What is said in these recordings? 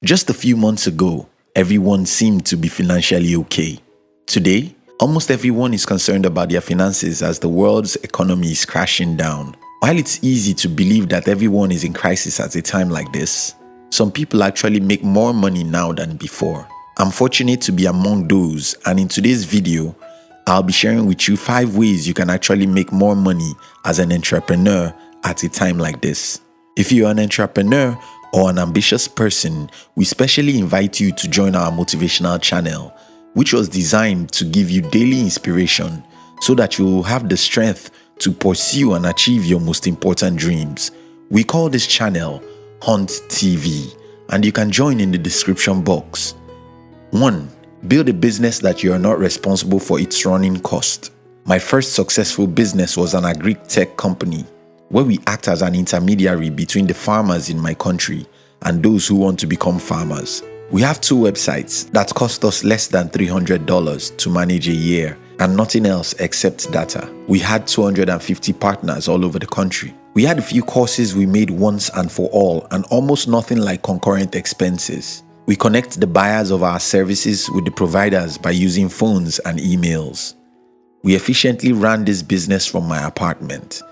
Just a few months ago, everyone seemed to be financially okay. Today, almost everyone is concerned about their finances as the world's economy is crashing down. While it's easy to believe that everyone is in crisis at a time like this, some people actually make more money now than before. I'm fortunate to be among those, and in today's video, I'll be sharing with you 5 ways you can actually make more money as an entrepreneur at a time like this. If you're an entrepreneur or an ambitious person, we specially invite you to join our motivational channel, which was designed to give you daily inspiration so that you will have the strength to pursue and achieve your most important dreams. We call this channel Hunt TV, and you can join in the description box. 1. Build a business that you are not responsible for its running cost. My first successful business was an agri-tech company, where we act as an intermediary between the farmers in my country and those who want to become farmers. We have 2 websites that cost us less than $300 to manage a year and nothing else except data. We had 250 partners all over the country. We had a few courses we made once and for all and almost nothing like concurrent expenses. We connect the buyers of our services with the providers by using phones and emails. We efficiently ran this business from my apartment,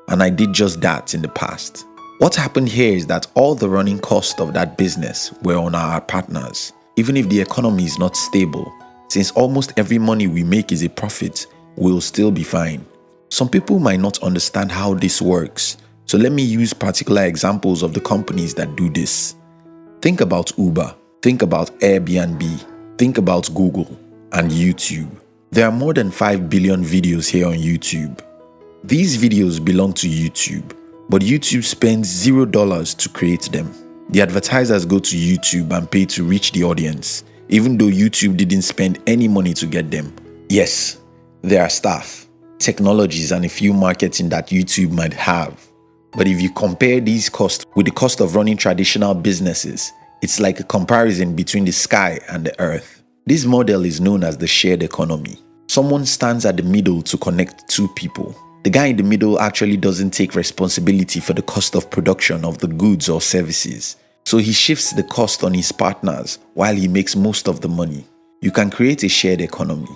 and I did just that in the past. What happened here is that all the running costs of that business were on our partners. Even if the economy is not stable, since almost every money we make is a profit, we'll still be fine. Some people might not understand how this works, so let me use particular examples of the companies that do this. Think about Uber, think about Airbnb, think about Google and YouTube. There are more than 5 billion videos here on YouTube. These videos belong to YouTube, but YouTube spends $0 to create them. The advertisers go to YouTube and pay to reach the audience, even though YouTube didn't spend any money to get them. Yes, there are staff, technologies, and a few marketing that YouTube might have. But if you compare these costs with the cost of running traditional businesses, it's like a comparison between the sky and the earth. This model is known as the shared economy. Someone stands at the middle to connect 2 people. The guy in the middle actually doesn't take responsibility for the cost of production of the goods or services, so he shifts the cost on his partners while he makes most of the money. You can create a shared economy.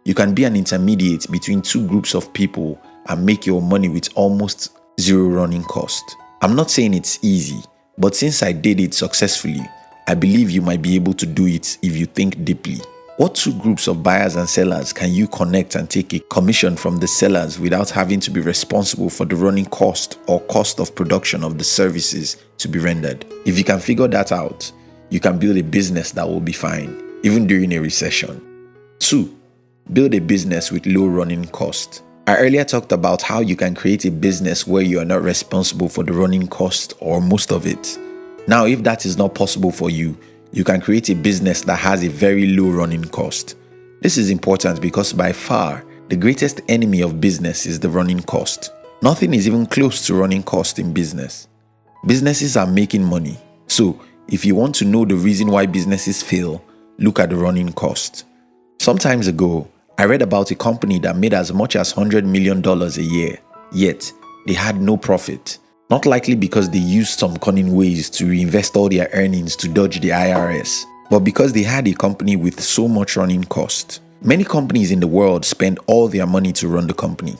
You can be an intermediate between 2 groups of people and make your money with almost 0 running cost. I'm not saying it's easy, but since I did it successfully, I believe you might be able to do it if you think deeply. What 2 groups of buyers and sellers can you connect and take a commission from the sellers without having to be responsible for the running cost or cost of production of the services to be rendered? If you can figure that out, you can build a business that will be fine, even during a recession. 2. Build a business with low running cost. I earlier talked about how you can create a business where you are not responsible for the running cost or most of it. Now, if that is not possible for you, you can create a business that has a very low running cost. This is important because by far, the greatest enemy of business is the running cost. Nothing is even close to running cost in business. Businesses are making money. So, if you want to know the reason why businesses fail, look at the running cost. Some time ago, I read about a company that made as much as $100 million a year, yet they had no profit. Not likely because they used some cunning ways to reinvest all their earnings to dodge the IRS, but because they had a company with so much running cost. Many companies in the world spend all their money to run the company.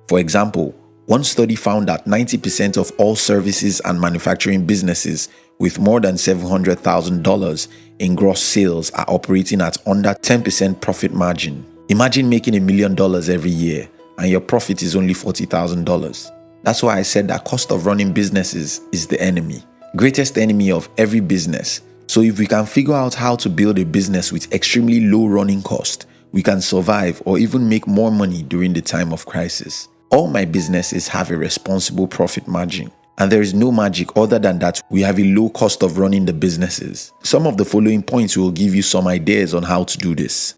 For example, one study found that 90% of all services and manufacturing businesses with more than $700,000 in gross sales are operating at under 10% profit margin. Imagine making $1 million every year and your profit is only $40,000. That's why I said that cost of running businesses is the enemy, greatest enemy of every business. So if we can figure out how to build a business with extremely low running cost, we can survive or even make more money during the time of crisis. All my businesses have a responsible profit margin, and there is no magic other than that we have a low cost of running the businesses. Some of the following points will give you some ideas on how to do this.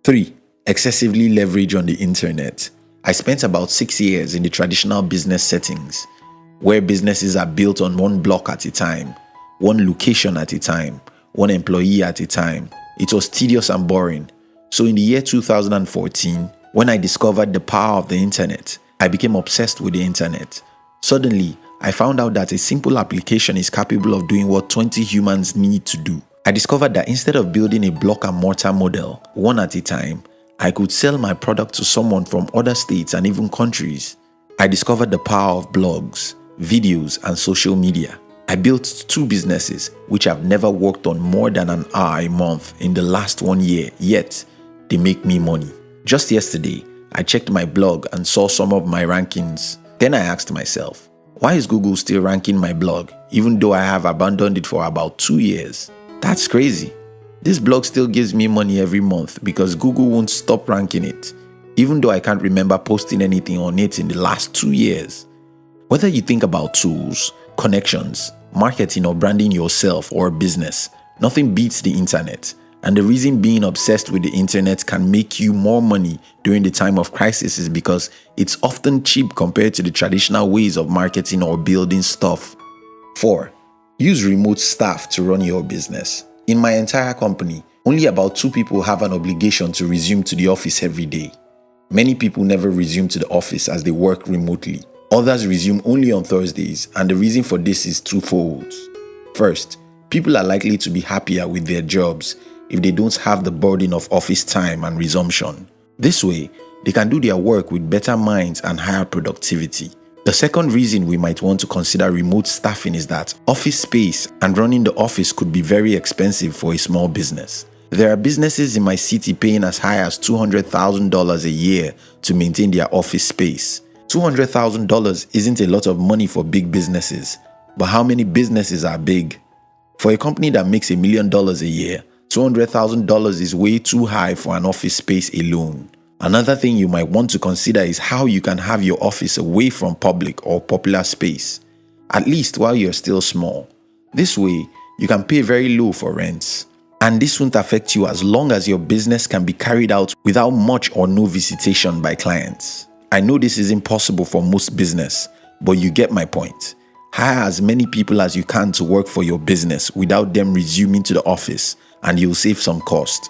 3. Excessively leverage on the internet. I spent about 6 years in the traditional business settings, where businesses are built on one block at a time, one location at a time, one employee at a time. It was tedious and boring. So in the year 2014, when I discovered the power of the internet, I became obsessed with the internet. Suddenly, I found out that a simple application is capable of doing what 20 humans need to do. I discovered that instead of building a block and mortar model, one at a time, I could sell my product to someone from other states and even countries. I discovered the power of blogs, videos, and social media. I built 2 businesses which have never worked on more than an hour a month in the last 1 year, yet they make me money. Just yesterday, I checked my blog and saw some of my rankings. Then I asked myself, why is Google still ranking my blog even though I have abandoned it for about 2 years? That's crazy. This blog still gives me money every month because Google won't stop ranking it, even though I can't remember posting anything on it in the last 2 years. Whether you think about tools, connections, marketing, or branding yourself or a business, nothing beats the internet. And the reason being obsessed with the internet can make you more money during the time of crisis is because it's often cheap compared to the traditional ways of marketing or building stuff. 4. Use remote staff to run your business. In my entire company, only about 2 people have an obligation to resume to the office every day. Many people never resume to the office as they work remotely. Others resume only on Thursdays, and the reason for this is twofold. First, people are likely to be happier with their jobs if they don't have the burden of office time and resumption. This way, they can do their work with better minds and higher productivity. The second reason we might want to consider remote staffing is that office space and running the office could be very expensive for a small business. There are businesses in my city paying as high as $200,000 a year to maintain their office space. $200,000 isn't a lot of money for big businesses, but how many businesses are big? For a company that makes $1 million a year, $200,000 is way too high for an office space alone. Another thing you might want to consider is how you can have your office away from public or popular space, at least while you're still small. This way, you can pay very low for rents. And this won't affect you as long as your business can be carried out without much or no visitation by clients. I know this is impossible for most business, but you get my point. Hire as many people as you can to work for your business without them resuming to the office, and you'll save some cost.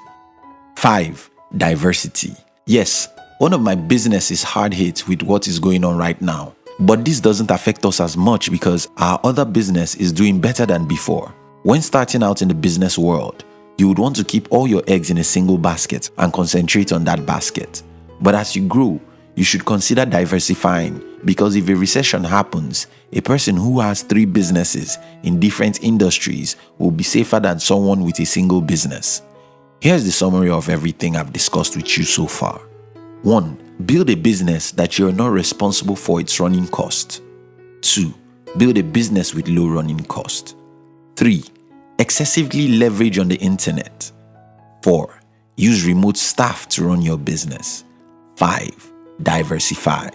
5. Diversity. Yes, one of my business is hard hit with what is going on right now, but this doesn't affect us as much because our other business is doing better than before. When starting out in the business world, you would want to keep all your eggs in a single basket and concentrate on that basket. But as you grow, you should consider diversifying because if a recession happens, a person who has 3 businesses in different industries will be safer than someone with a single business. Here's the summary of everything I've discussed with you so far. 1. Build a business that you're not responsible for its running cost. 2. Build a business with low running cost. 3. Excessively leverage on the internet. 4. Use remote staff to run your business. 5. Diversify.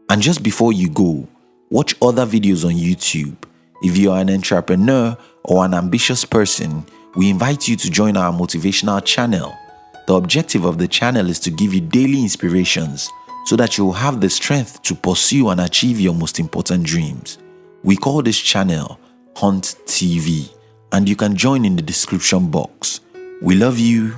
And just before you go, watch other videos on YouTube. If you are an entrepreneur or an ambitious person, we invite you to join our motivational channel. The objective of the channel is to give you daily inspirations so that you will have the strength to pursue and achieve your most important dreams. We call this channel Hunt TV, and you can join in the description box. We love you.